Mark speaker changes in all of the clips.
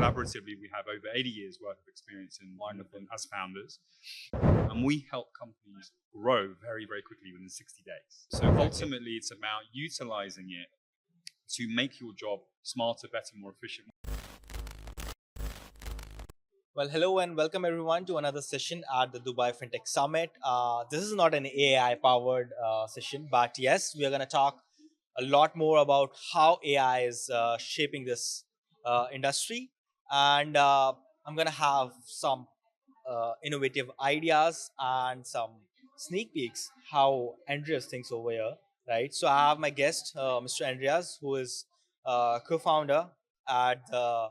Speaker 1: collaboratively, we have over 80 years worth of experience in as founders. And we help companies grow very, very quickly within 60 days. So ultimately, it's about utilizing it to make your job smarter, better, more efficient.
Speaker 2: Well, hello and welcome everyone to another session at the Dubai Fintech Summit. This is not an AI powered session, but yes, we are going to talk a lot more about how AI is shaping this industry. And I'm going to have some innovative ideas and some sneak peeks how Andreas thinks over here, right? So I have my guest, Mr. Andreas, who is co-founder at the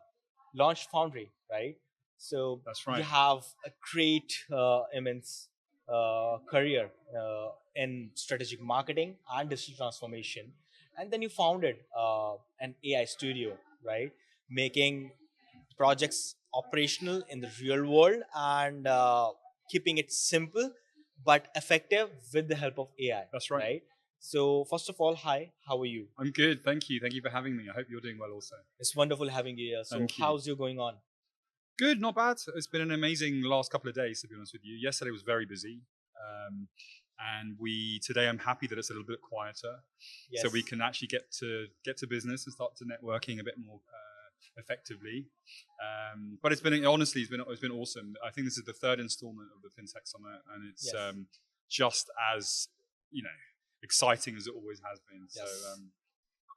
Speaker 2: Launch Foundry, right? So
Speaker 1: That's right.
Speaker 2: you have a great, immense career in strategic marketing and digital transformation, and then you founded an AI studio, right? Making projects operational in the real world and keeping it simple but effective with the help of AI.
Speaker 1: That's right.
Speaker 2: Right. So first of all, hi, how are you?
Speaker 1: I'm good. Thank you. Thank you for having me. I hope you're doing well also.
Speaker 2: It's wonderful having you here. So
Speaker 1: Thank you.
Speaker 2: how's you going on?
Speaker 1: Good, not bad. It's been an amazing last couple of days, to be honest with you. Yesterday was very busy. And today I'm happy that it's a little bit quieter.
Speaker 2: Yes.
Speaker 1: So we can actually get to business and start to networking a bit more effectively. But it's been awesome. I think this is the third installment of the Fintech Summit, and it's
Speaker 2: Yes.
Speaker 1: Just as exciting as it always has been.
Speaker 2: Yes.
Speaker 1: So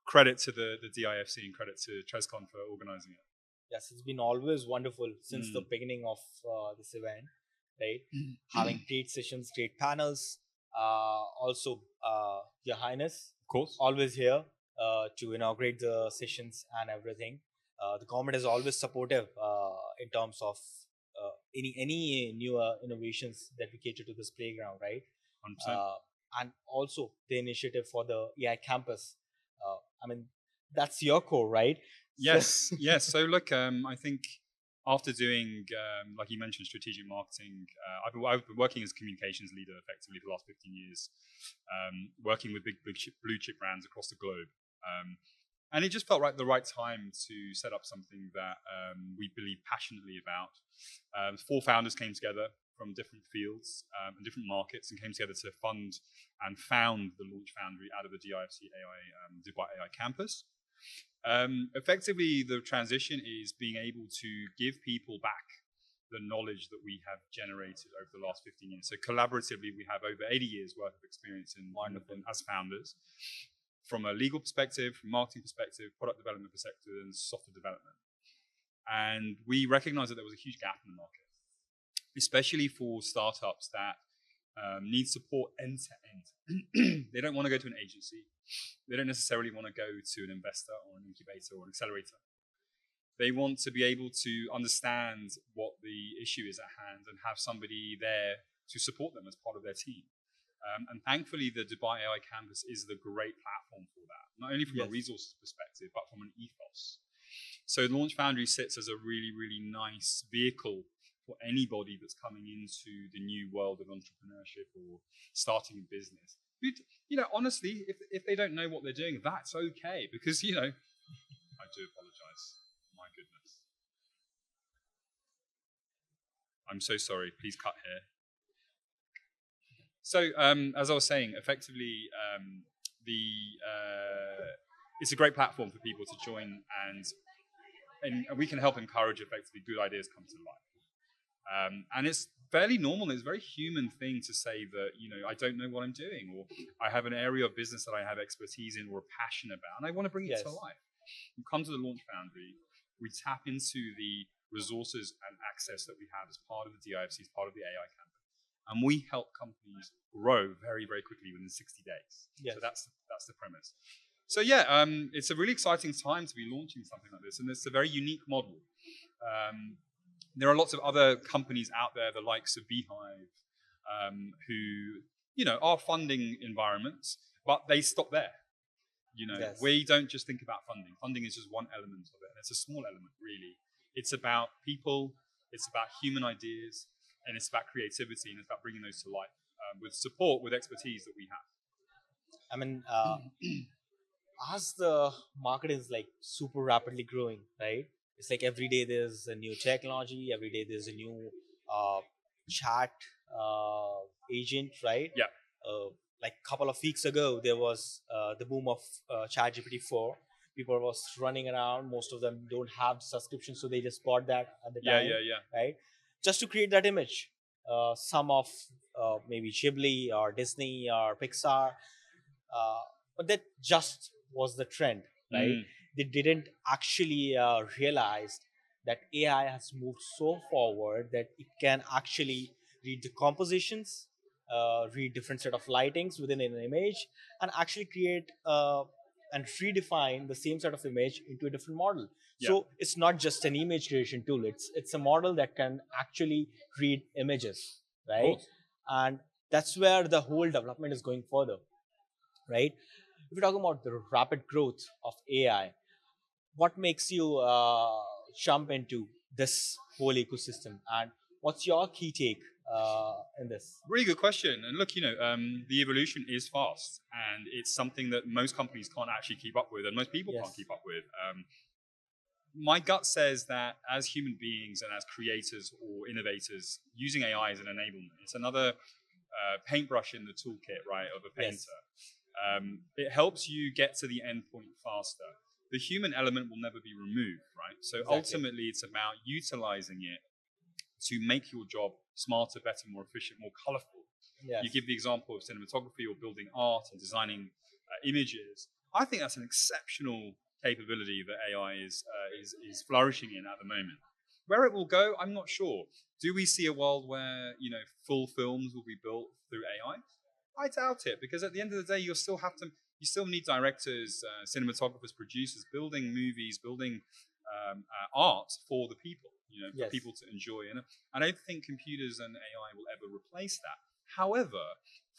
Speaker 1: credit to the DIFC and credit to Trescon for organizing it.
Speaker 2: Yes, it's been always wonderful since the beginning of this event, right? Having great sessions, great panels. Also, Your Highness,
Speaker 1: Of course.
Speaker 2: always here to inaugurate the sessions and everything. The government is always supportive in terms of any newer innovations that we cater to this playground, right?
Speaker 1: 100%.
Speaker 2: And also the initiative for the AI campus. I mean, that's your core, right?
Speaker 1: Yes, yes. So look, I think after doing, like you mentioned, strategic marketing, I've been working as a communications leader effectively for the last 15 years, working with big blue chip brands across the globe. And it just felt the right time to set up something that we believe passionately about. 4 founders came together from different fields and different markets and came together to fund and found the Launch Foundry out of the DIFC AI Dubai AI campus. Effectively, the transition is being able to give people back the knowledge that we have generated over the last 15 years. So collaboratively, we have over 80 years worth of experience in as founders, from a legal perspective, from a marketing perspective, product development perspective, and software development. And we recognized that there was a huge gap in the market, especially for startups that need support end to end. They don't want to go to an agency. They don't necessarily want to go to an investor or an incubator or an accelerator. They want to be able to understand what the issue is at hand and have somebody there to support them as part of their team. And thankfully, the Dubai AI campus is the great platform for that, not only from a resources perspective, but from an ethos. So Launch Foundry sits as a really, really nice vehicle for anybody that's coming into the new world of entrepreneurship or starting a business. Honestly, if they don't know what they're doing, that's okay, because, I do apologize. My goodness. I'm so sorry. Please cut here. So, as I was saying, effectively, it's a great platform for people to join, and we can help encourage effectively good ideas come to life. And it's fairly normal. It's a very human thing to say that, I don't know what I'm doing, or I have an area of business that I have expertise in or a passion about, and I want to bring it to life. You come to the Launch Foundry, we tap into the resources and access that we have as part of the DIFC, as part of the AI campus. And we help companies grow very, very quickly within 60 days. Yes. So that's the premise. So yeah, it's a really exciting time to be launching something like this, and it's a very unique model. There are lots of other companies out there, the likes of Beehive, who are funding environments, but they stop there. We don't just think about funding. Funding is just one element of it, and it's a small element, really. It's about people, it's about human ideas, and it's about creativity, and it's about bringing those to life with support, with expertise that we have.
Speaker 2: I mean, as the market is super rapidly growing, right? It's like every day there's a new technology, every day there's a new uh, chat uh, agent, right?
Speaker 1: Yeah.
Speaker 2: Like a couple of weeks ago, there was the boom of ChatGPT 4. People was running around. Most of them don't have subscription, so they just bought that at the
Speaker 1: Yeah,
Speaker 2: time,
Speaker 1: yeah, yeah.
Speaker 2: right? Just to create that image. Some of maybe Ghibli or Disney or Pixar, but that just was the trend, right?
Speaker 1: Mm.
Speaker 2: They didn't actually realize that AI has moved so forward that it can actually read the compositions, read different set of lightings within an image, and actually create and redefine the same set of image into a different model.
Speaker 1: Yeah.
Speaker 2: So it's not just an image creation tool; it's a model that can actually read images,
Speaker 1: Of
Speaker 2: right?
Speaker 1: course.
Speaker 2: And that's where the whole development is going further, right? If you're talking about the rapid growth of AI, what makes you jump into this whole ecosystem, and what's your key take in this?
Speaker 1: Really good question. And look, the evolution is fast, and it's something that most companies can't actually keep up with, and most people can't
Speaker 2: Yes.
Speaker 1: keep up with. My gut says that as human beings and as creators or innovators, using AI as an enablement, it's another paintbrush in the toolkit, right, of a painter.
Speaker 2: Yes.
Speaker 1: It helps you get to the end point faster. The human element will never be removed, right? So
Speaker 2: Exactly.
Speaker 1: ultimately, it's about utilizing it to make your job smarter, better, more efficient, more colorful.
Speaker 2: Yes.
Speaker 1: You give the example of cinematography or building art and designing images. I think that's an exceptional capability that AI is flourishing in at the moment. Where it will go, I'm not sure. Do we see a world where full films will be built through AI? I doubt it, because at the end of the day, you still need directors, cinematographers, producers building movies, building art for the people, for
Speaker 2: Yes.
Speaker 1: people to enjoy. And I don't think computers and AI will ever replace that. However,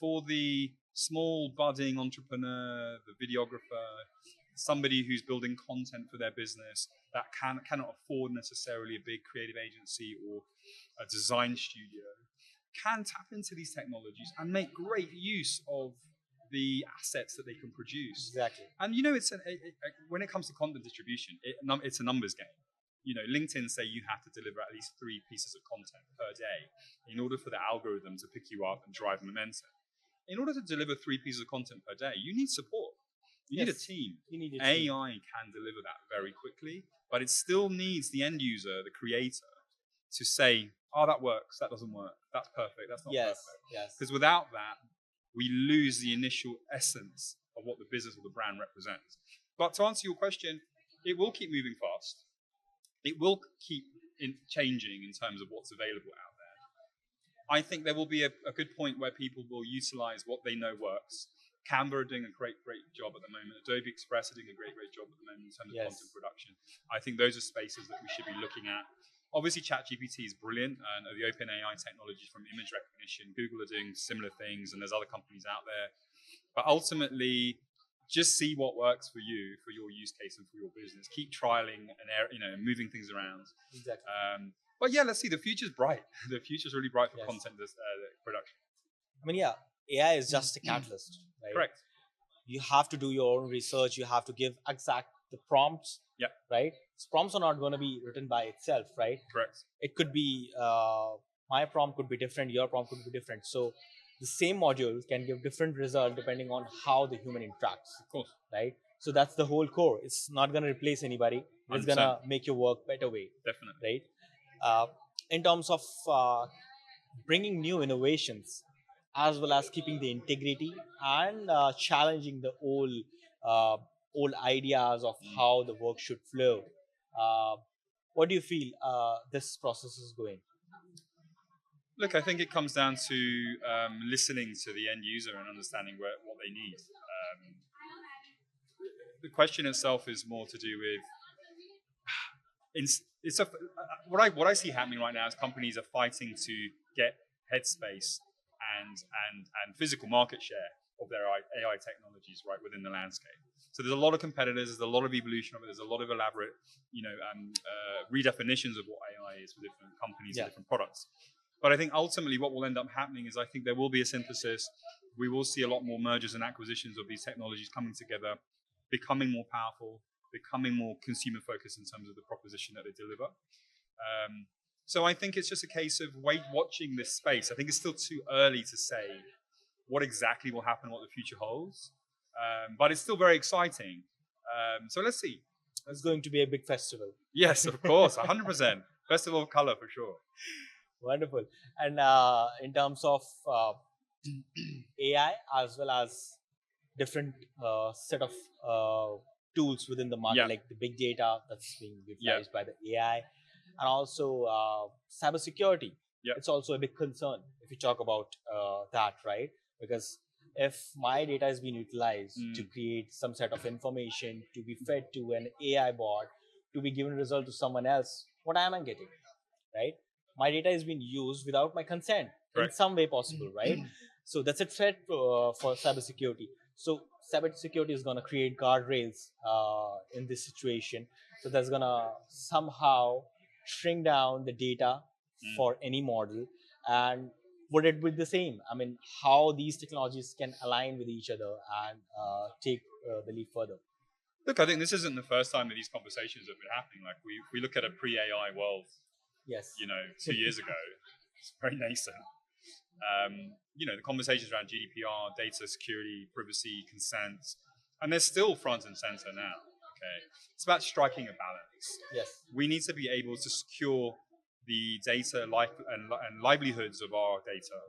Speaker 1: for the small budding entrepreneur, the videographer, somebody who's building content for their business that cannot afford necessarily a big creative agency or a design studio, can tap into these technologies and make great use of the assets that they can produce.
Speaker 2: Exactly.
Speaker 1: And when it comes to content distribution, it's a numbers game. LinkedIn say you have to deliver at least 3 pieces of content per day in order for the algorithm to pick you up and drive momentum. In order to deliver 3 pieces of content per day, you need support. You need a team.
Speaker 2: You need a team.
Speaker 1: AI can deliver that very quickly, but it still needs the end user, the creator, to say, oh, that works, that doesn't work, that's perfect, that's not
Speaker 2: Yes.
Speaker 1: perfect.
Speaker 2: Yes.
Speaker 1: Because without that, we lose the initial essence of what the business or the brand represents. But to answer your question, it will keep moving fast. It will keep changing in terms of what's available out there. I think there will be a good point where people will utilize what they know works. Canva are doing a great job at the moment. Adobe Express are doing a great job at the moment in terms of content production. I think those are spaces that we should be looking at. Obviously, ChatGPT is brilliant, and the OpenAI technologies from image recognition. Google are doing similar things, and there's other companies out there. But ultimately, just see what works for you, for your use case, and for your business. Keep trialing and moving things around.
Speaker 2: Exactly.
Speaker 1: But yeah, let's see. The future's bright. The future's really bright for
Speaker 2: Yes.
Speaker 1: content production.
Speaker 2: I mean, yeah, AI is just a catalyst, right?
Speaker 1: Correct.
Speaker 2: You have to do your own research. You have to give exact the prompts.
Speaker 1: Yeah.
Speaker 2: Right. Prompts are not going to be written by itself, right?
Speaker 1: Correct.
Speaker 2: It could be my prompt could be different. Your prompt could be different. So the same module can give different result depending on how the human interacts.
Speaker 1: Of course.
Speaker 2: Right. So that's the whole core. It's not going to replace anybody. It's
Speaker 1: 100%.
Speaker 2: going to make your work better way.
Speaker 1: Definitely.
Speaker 2: Right. In terms of bringing new innovations, as well as keeping the integrity and challenging the old ideas of how the work should flow. What do you feel this process is going?
Speaker 1: Look, I think it comes down to listening to the end user and understanding what they need. The question itself is more to do with what I see happening right now is companies are fighting to get headspace and physical market share of their AI technologies right within the landscape. So there's a lot of competitors, there's a lot of evolution of it, there's a lot of elaborate, redefinitions of what AI is for different companies and different products. But I think ultimately what will end up happening is I think there will be a synthesis. We will see a lot more mergers and acquisitions of these technologies coming together, becoming more powerful, becoming more consumer focused in terms of the proposition that they deliver. So I think it's just a case of watching this space. I think it's still too early to say what exactly will happen, what the future holds, but it's still very exciting. So let's see.
Speaker 2: It's going to be a big festival.
Speaker 1: Yes, of course, 100%. Festival of color for sure.
Speaker 2: Wonderful. And in terms of AI as well as different set of tools within the market, like the big data that's being utilized by the AI, and also cybersecurity. It's also a big concern if you talk about that, right? Because if my data is being utilized to create some set of information to be fed to an AI bot, to be given a result to someone else, what am I getting, right? My data is being used without my consent in some way possible, right? So that's a threat for cybersecurity. So cybersecurity is going to create guardrails in this situation. So that's going to somehow shrink down the data for any model. And would it be the same? I mean, how these technologies can align with each other and take the leap further?
Speaker 1: Look, I think this isn't the first time that these conversations have been happening. Like we look at a pre-AI world, 2 years ago, it's very nascent. The conversations around GDPR, data security, privacy, consent, and they're still front and center now. Okay, it's about striking a balance.
Speaker 2: Yes,
Speaker 1: we need to be able to secure the data and livelihoods of our data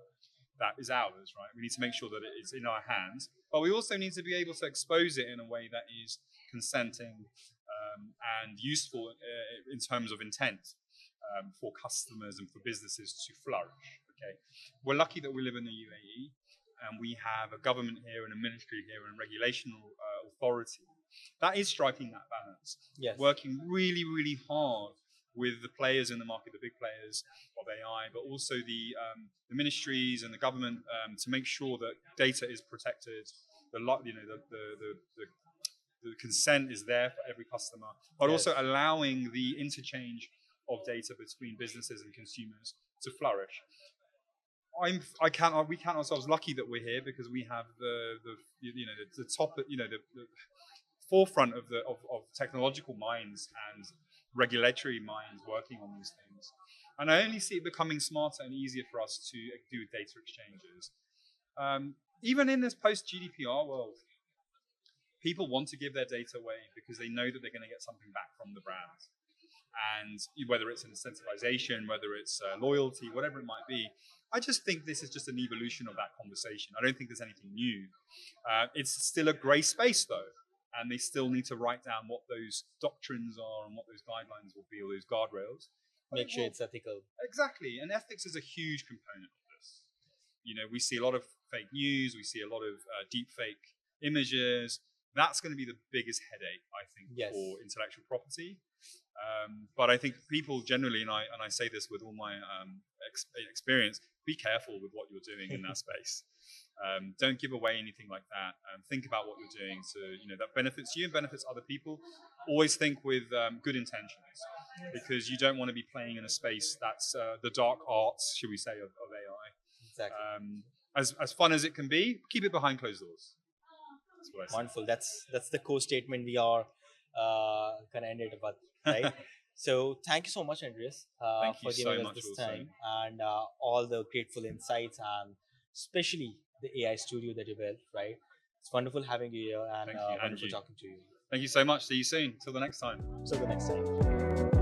Speaker 1: that is ours, right? We need to make sure that it is in our hands, but we also need to be able to expose it in a way that is consenting and useful in terms of intent for customers and for businesses to flourish. Okay, we're lucky that we live in the UAE and we have a government here and a ministry here and regulational authority that is striking that balance. Working really, really hard with the players in the market, the big players of AI, but also the ministries and the government to make sure that data is protected. The consent is there for every customer, but also allowing the interchange of data between businesses and consumers to flourish. We count ourselves lucky that we're here because we have the top, the forefront of technological minds and regulatory minds working on these things. And I only see it becoming smarter and easier for us to do data exchanges. Even in this post-GDPR world, people want to give their data away because they know that they're going to get something back from the brand. And whether it's incentivization, whether it's loyalty, whatever it might be, I just think this is just an evolution of that conversation. I don't think there's anything new. It's still a gray space, though. And they still need to write down what those doctrines are and what those guidelines will be, or those guardrails.
Speaker 2: Make sure it's ethical.
Speaker 1: Exactly. And ethics is a huge component of this. We see a lot of fake news. We see a lot of deep fake images. That's going to be the biggest headache, I think, for intellectual property. But I think people generally, and I say this with all my experience, be careful with what you're doing in that space. Don't give away anything like that. Think about what you're doing that benefits you and benefits other people. Always think with good intentions, because you don't want to be playing in a space that's the dark arts, should we say, of AI.
Speaker 2: Exactly.
Speaker 1: As fun as it can be, keep it behind closed doors.
Speaker 2: Wonderful. That's the core statement we are gonna end it with, right? So thank you so much, Andreas, for giving us this time and all the grateful insights, and especially the AI studio that you built, right? It's wonderful having you here and wonderful talking to you.
Speaker 1: Thank you so much. See you soon. Till the next time.
Speaker 2: Till the next time.